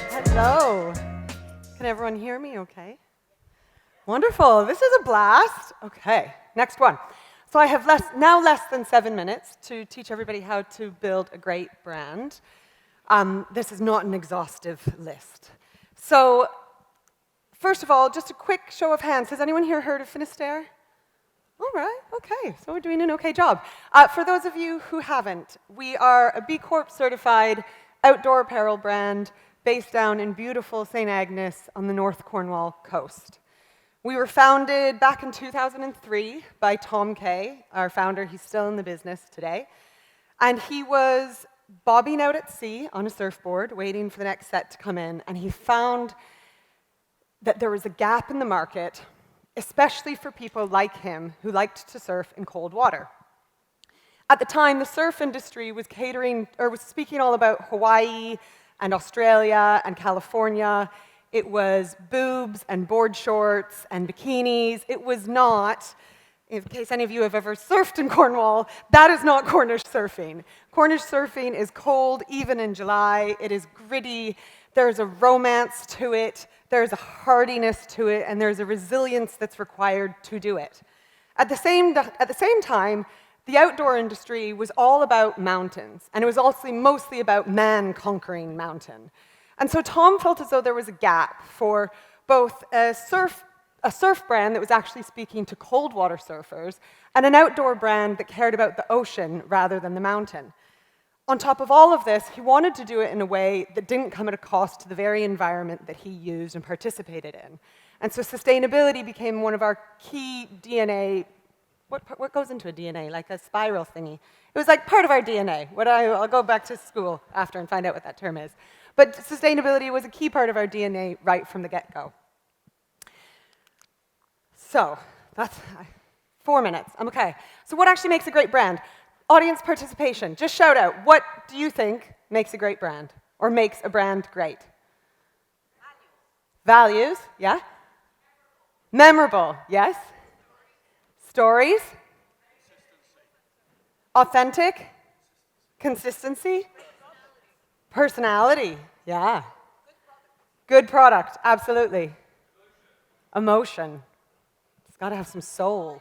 Hello. Can everyone hear me okay? Wonderful. This is a blast. Okay, next one. So I have now less than 7 minutes to teach everybody how to build a great brand. This is not an exhaustive list. So first of all, just a quick show of hands. Has anyone here heard of Finisterre? All right, okay, so we're doing an okay job. For those of you who haven't, we are a B Corp certified outdoor apparel brand based down in beautiful St. Agnes on the North Cornwall coast. We were founded back in 2003 by Tom Kay, our founder. He's still in the business today. And he was bobbing out at sea on a surfboard, waiting for the next set to come in, and he found that there was a gap in the market, especially for people like him who liked to surf in cold water. At the time, the surf industry was speaking all about Hawaii and Australia and California. It was boobs and board shorts and bikinis. It was not, in case any of you have ever surfed in Cornwall, that is not Cornish surfing. Cornish surfing is cold even in July. It is gritty. There's a romance to it. There's a hardiness to it, and there's a resilience that's required to do it. At the same time, the outdoor industry was all about mountains, and it was also mostly about man conquering mountain. And so Tom felt as though there was a gap for both a surf brand that was actually speaking to cold water surfers and an outdoor brand that cared about the ocean rather than the mountain. On top of all of this, he wanted to do it in a way that didn't come at a cost to the very environment that he used and participated in. And so sustainability became one of our key DNA. What goes into a DNA? Like a spiral thingy. It was like part of our DNA. I'll go back to school after and find out what that term is. But sustainability was a key part of our DNA right from the get-go. So that's 4 minutes. I'm okay. So what actually makes a great brand? Audience participation. Just shout out, what do you think makes a great brand? Or makes a brand great? Values, yeah? Memorable, yes? Stories? Authentic? Consistency? Personality, yeah. Good product, absolutely. Emotion. It's got to have some soul.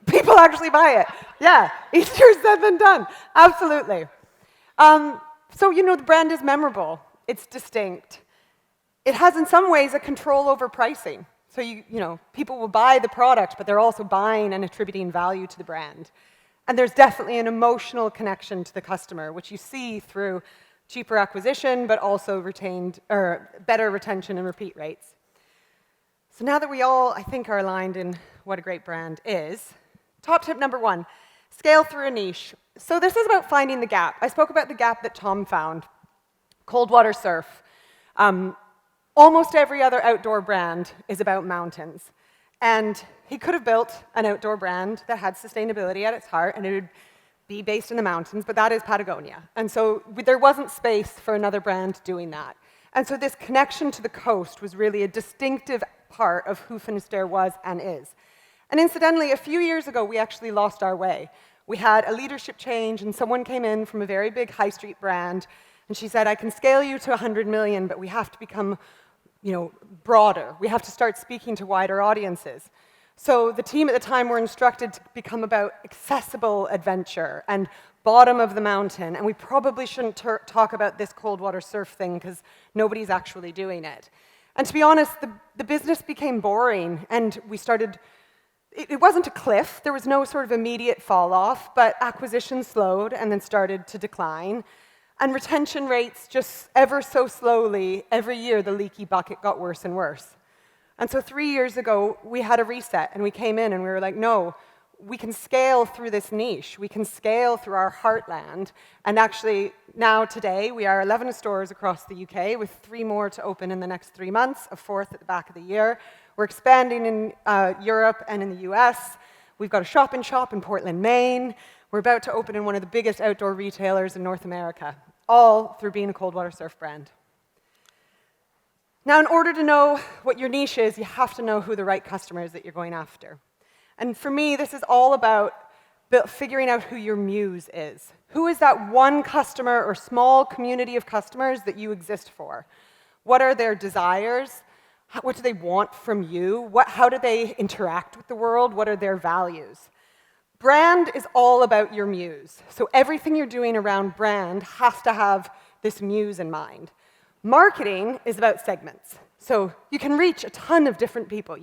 People actually buy it. Yeah, easier said than done. Absolutely. So, the brand is memorable. It's distinct. It has, in some ways, a control over pricing. So, people will buy the product, but they're also buying and attributing value to the brand. And there's definitely an emotional connection to the customer, which you see through cheaper acquisition, but also better retention and repeat rates. So now that we all, I think, are aligned in what a great brand is, top tip number 1, scale through a niche. So this is about finding the gap. I spoke about the gap that Tom found, cold water surf. Almost every other outdoor brand is about mountains. And he could have built an outdoor brand that had sustainability at its heart, and it would be based in the mountains, but that is Patagonia. And so there wasn't space for another brand doing that. And so this connection to the coast was really a distinctive part of who Finisterre was and is. And incidentally, a few years ago, we actually lost our way. We had a leadership change, and someone came in from a very big high street brand, and she said, I can scale you to 100 million, but we have to become broader. We have to start speaking to wider audiences. So the team at the time were instructed to become about accessible adventure and bottom of the mountain, and we probably shouldn't talk about this cold water surf thing because nobody's actually doing it. And to be honest, the business became boring, and we started. It wasn't a cliff. There was no sort of immediate fall off, but acquisition slowed and then started to decline. And retention rates just ever so slowly, every year the leaky bucket got worse and worse. And so 3 years ago, we had a reset, and we came in and we were like, no, we can scale through this niche. We can scale through our heartland. And actually, now today, we are 11 stores across the UK with 3 more to open in the next 3 months, a 4th at the back of the year. We're expanding in Europe and in the US. We've got a shop-in-shop in Portland, Maine. We're about to open in one of the biggest outdoor retailers in North America, all through being a cold water surf brand. Now, in order to know what your niche is, you have to know who the right customer is that you're going after. And for me, this is all about figuring out who your muse is. Who is that one customer or small community of customers that you exist for? What are their desires? What do they want from you? How do they interact with the world? What are their values? Brand is all about your muse. So everything you're doing around brand has to have this muse in mind. Marketing is about segments. So you can reach a ton of different people.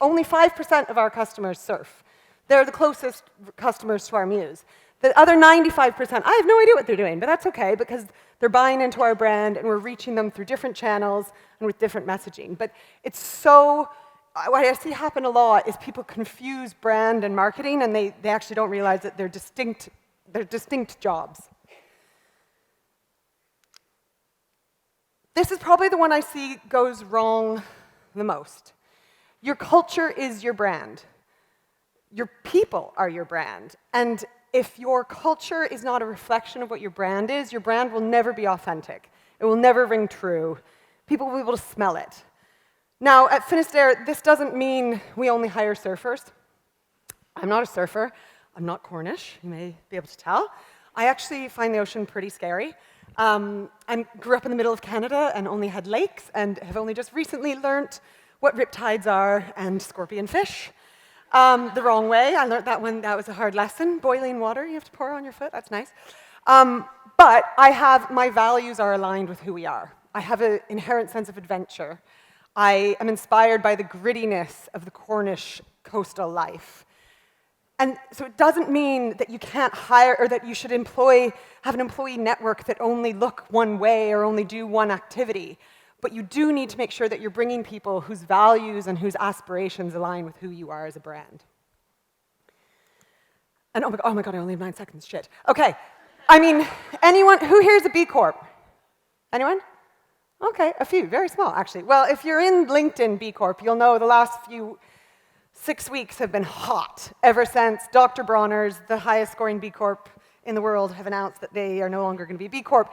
Only 5% of our customers surf. They're the closest customers to our muse. The other 95%, I have no idea what they're doing, but that's okay because they're buying into our brand and we're reaching them through different channels and with different messaging. But it's so, what I see happen a lot is people confuse brand and marketing and they actually don't realize that they're distinct jobs. This is probably the one I see goes wrong the most. Your culture is your brand. Your people are your brand. And if your culture is not a reflection of what your brand is, your brand will never be authentic. It will never ring true. People will be able to smell it. Now, at Finisterre, this doesn't mean we only hire surfers. I'm not a surfer. I'm not Cornish, you may be able to tell. I actually find the ocean pretty scary. I grew up in the middle of Canada and only had lakes and have only just recently learnt what riptides are and scorpion fish. The wrong way. I learned that when that was a hard lesson. Boiling water you have to pour on your foot. That's nice. But my values are aligned with who we are. I have an inherent sense of adventure. I am inspired by the grittiness of the Cornish coastal life. And so it doesn't mean that you can't hire or that you should have an employee network that only look one way or only do one activity. But you do need to make sure that you're bringing people whose values and whose aspirations align with who you are as a brand. And oh my God, I only have 9 seconds, shit. Okay, I mean, anyone, who here is a B Corp? Anyone? Okay, a few, very small actually. Well, if you're in LinkedIn B Corp, you'll know the last 6 weeks have been hot ever since Dr. Bronner's, the highest scoring B Corp in the world, have announced that they are no longer going to be B Corp.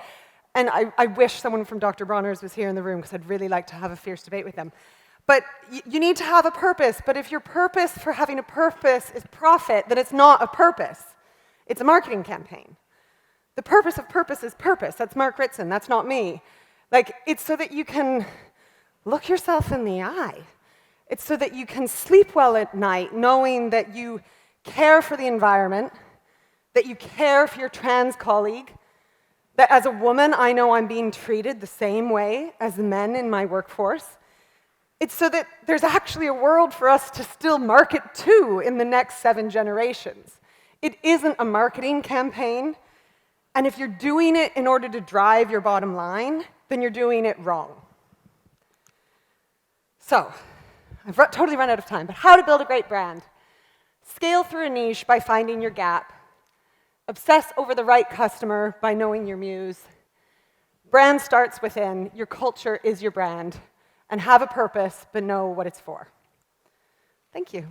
And I wish someone from Dr. Bronner's was here in the room because I'd really like to have a fierce debate with them. But you need to have a purpose. But if your purpose for having a purpose is profit, then it's not a purpose. It's a marketing campaign. The purpose of purpose is purpose. That's Mark Ritson. That's not me. Like, it's so that you can look yourself in the eye. It's so that you can sleep well at night knowing that you care for the environment, that you care for your trans colleague, that as a woman, I know I'm being treated the same way as the men in my workforce. It's so that there's actually a world for us to still market to in the next 7 generations. It isn't a marketing campaign, and if you're doing it in order to drive your bottom line, then you're doing it wrong. So, I've totally run out of time, but how to build a great brand. Scale through a niche by finding your gap. Obsess over the right customer by knowing your muse. Brand starts within. Your culture is your brand. And have a purpose, but know what it's for. Thank you.